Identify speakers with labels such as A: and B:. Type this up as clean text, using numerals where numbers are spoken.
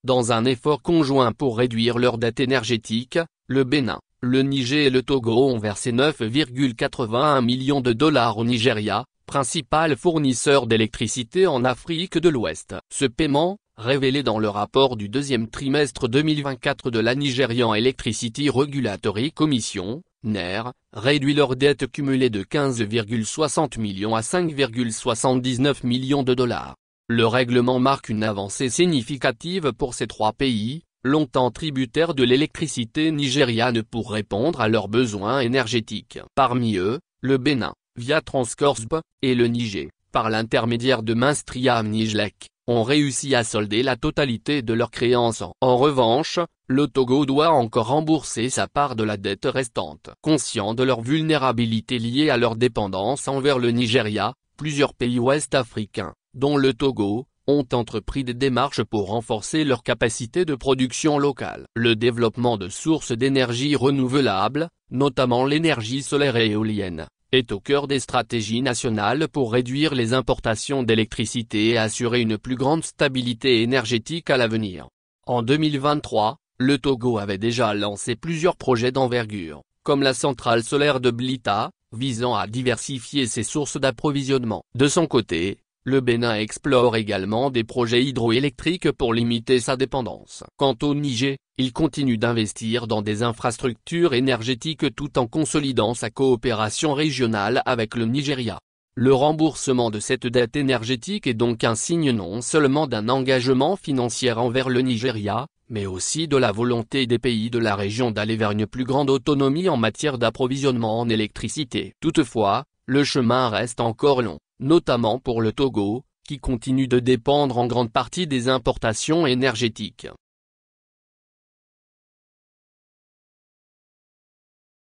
A: Dans un effort conjoint pour réduire leur dette énergétique, le Bénin, le Niger et le Togo ont versé 9,81 millions de dollars au Nigeria, principal fournisseur d'électricité en Afrique de l'Ouest. Ce paiement, révélé dans le rapport du deuxième trimestre 2024 de la Nigerian Electricity Regulatory Commission, NER, réduit leur dette cumulée de 15,60 millions à 5,79 millions de dollars. Le règlement marque une avancée significative pour ces trois pays, longtemps tributaires de l'électricité nigériane pour répondre à leurs besoins énergétiques. Parmi eux, le Bénin, via Transcorp, et le Niger, par l'intermédiaire de Minstriam Nijlek, ont réussi à solder la totalité de leurs créances. En revanche, le Togo doit encore rembourser sa part de la dette restante. Conscients de leur vulnérabilité liée à leur dépendance envers le Nigeria, plusieurs pays ouest-africains, dont le Togo, ont entrepris des démarches pour renforcer leur capacité de production locale. Le développement de sources d'énergie renouvelables, notamment l'énergie solaire et éolienne, est au cœur des stratégies nationales pour réduire les importations d'électricité et assurer une plus grande stabilité énergétique à l'avenir. En 2023, le Togo avait déjà lancé plusieurs projets d'envergure, comme la centrale solaire de Blita, visant à diversifier ses sources d'approvisionnement. De son côté, le Bénin explore également des projets hydroélectriques pour limiter sa dépendance. Quant au Niger, il continue d'investir dans des infrastructures énergétiques tout en consolidant sa coopération régionale avec le Nigeria. Le remboursement de cette dette énergétique est donc un signe non seulement d'un engagement financier envers le Nigeria, mais aussi de la volonté des pays de la région d'aller vers une plus grande autonomie en matière d'approvisionnement en électricité. Toutefois, le chemin reste encore long, notamment pour le Togo, qui continue de dépendre en grande partie des importations énergétiques.